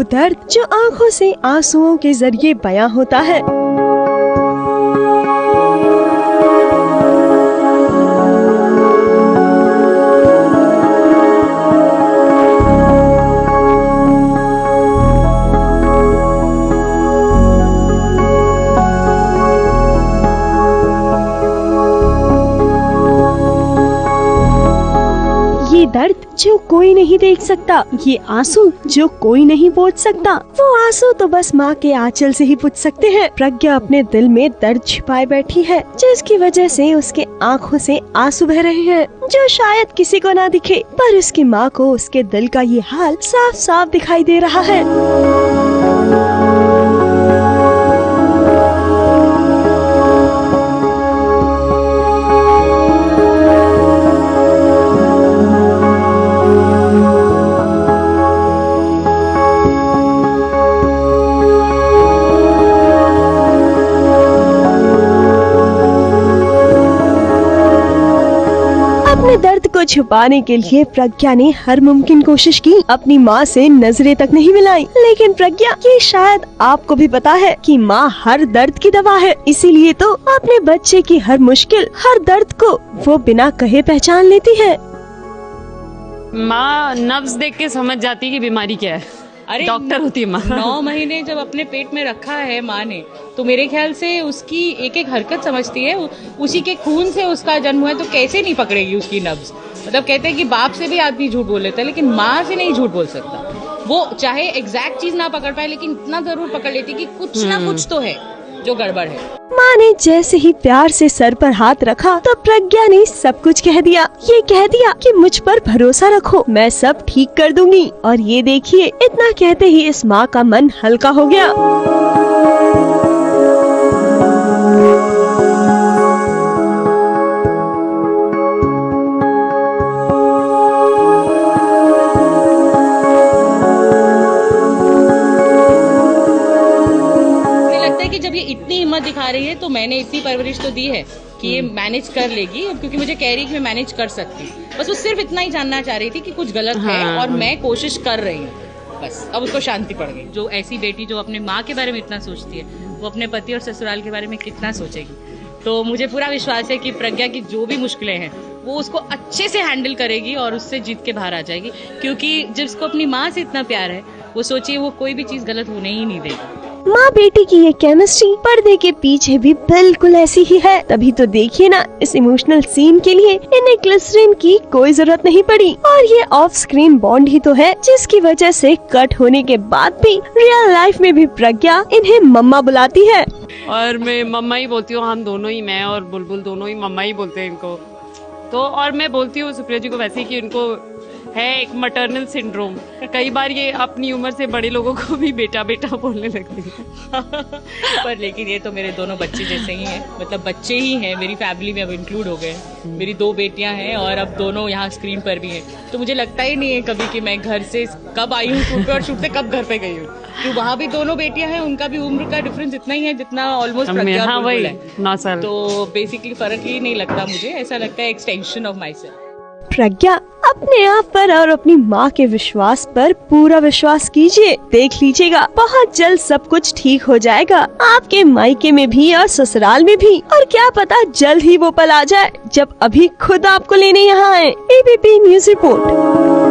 दर्द जो आँखों से आंसुओं के जरिए बयां होता है। ये दर्द जो कोई नहीं देख सकता, ये आंसू जो कोई नहीं पोंछ सकता, वो आंसू तो बस माँ के आंचल से ही पोंछ सकते हैं। प्रज्ञा अपने दिल में दर्द छिपाए बैठी है, जिसकी वजह से उसके आँखों से आंसू बह रहे हैं, जो शायद किसी को ना दिखे, पर उसकी माँ को उसके दिल का ये हाल साफ साफ दिखाई दे रहा है। अपने दर्द को छुपाने के लिए प्रज्ञा ने हर मुमकिन कोशिश की, अपनी माँ से नजरें तक नहीं मिलाई। लेकिन प्रज्ञा, ये शायद आपको भी पता है कि माँ हर दर्द की दवा है, इसीलिए तो अपने बच्चे की हर मुश्किल, हर दर्द को वो बिना कहे पहचान लेती है। माँ नब्ज देख के समझ जाती है कि बीमारी क्या है। अरे डॉक्टर होती है माँ। 9 महीने जब अपने पेट में रखा है माँ ने, तो मेरे ख्याल से उसकी एक एक हरकत समझती है। उसी के खून से उसका जन्म हुआ है, तो कैसे नहीं पकड़ेगी उसकी नब्ज। मतलब कहते हैं कि बाप से भी आदमी झूठ बोल लेता है, लेकिन माँ से नहीं झूठ बोल सकता। वो चाहे एग्जैक्ट चीज ना पकड़ पाए, लेकिन इतना जरूर पकड़ लेती कि कुछ ना कुछ तो है जो गड़बड़ है। माँ ने जैसे ही प्यार से सर पर हाथ रखा, तो प्रज्ञा ने सब कुछ कह दिया। ये कह दिया कि मुझ पर भरोसा रखो, मैं सब ठीक कर दूंगी। और ये देखिए, इतना कहते ही इस माँ का मन हल्का हो गया। जब ये इतनी हिम्मत दिखा रही है, तो मैंने इतनी परवरिश तो दी है कि ये मैनेज कर लेगी, क्योंकि मुझे कह रही है कि मैं मैनेज कर सकती हूँ। बस वो सिर्फ इतना ही जानना चाह रही थी कि कुछ गलत है और मैं कोशिश कर रही हूँ। बस अब उसको शांति पड़ गई। जो ऐसी बेटी जो अपने माँ के बारे में इतना सोचती है, वो अपने पति और ससुराल के बारे में कितना सोचेगी। तो मुझे पूरा विश्वास है कि प्रज्ञा की जो भी मुश्किलें हैं, वो उसको अच्छे से हैंडल करेगी और उससे जीत के बाहर आ जाएगी। क्योंकि जिसको अपनी माँ से इतना प्यार है, वो सोचिए वो कोई भी चीज गलत होने ही नहीं देगी। माँ बेटी की ये केमिस्ट्री पर्दे के पीछे भी बिल्कुल ऐसी ही है। तभी तो देखिए ना, इस इमोशनल सीन के लिए इन्हें ग्लिसरीन की कोई जरूरत नहीं पड़ी। और ये ऑफ स्क्रीन बॉन्ड ही तो है, जिसकी वजह से कट होने के बाद भी रियल लाइफ में भी प्रज्ञा इन्हें मम्मा बुलाती है। और मैं मम्मा ही बोलती हूँ, हम दोनों ही, मैं और बुलबुल दोनों ही मम्मा ही बोलते हैं इनको। तो और मैं बोलती हूँ सुप्रिया जी को वैसे ही कि उनको है एक मटर्नल सिंड्रोम। कई बार ये अपनी उम्र से बड़े लोगों को भी बेटा बेटा बोलने लगती है। पर लेकिन ये तो मेरे दोनों बच्चे जैसे ही हैं, मतलब बच्चे ही हैं। मेरी फैमिली में अब इंक्लूड हो गए। मेरी 2 बेटियां हैं और अब दोनों यहाँ स्क्रीन पर भी हैं। तो मुझे लगता ही नहीं है कभी कि मैं घर से कब आई हूँ शूट पे और शूट से कब घर पे गई हूँ। तो वहाँ भी दोनों बेटियां हैं, उनका भी उम्र का डिफरेंस इतना ही है जितना ऑलमोस्ट प्रज्ञा और बुलबुल है। 9 साल। तो बेसिकली फर्क ही नहीं लगता मुझे, ऐसा लगता है एक्सटेंशन ऑफ माई सेल्फ। प्रज्ञा, अपने आप पर और अपनी माँ के विश्वास पर पूरा विश्वास कीजिए। देख लीजिएगा, बहुत जल्द सब कुछ ठीक हो जाएगा, आपके मायके में भी और ससुराल में भी। और क्या पता जल्द ही वो पल आ जाए जब अभी खुद आपको लेने यहाँ आए। ABP news report.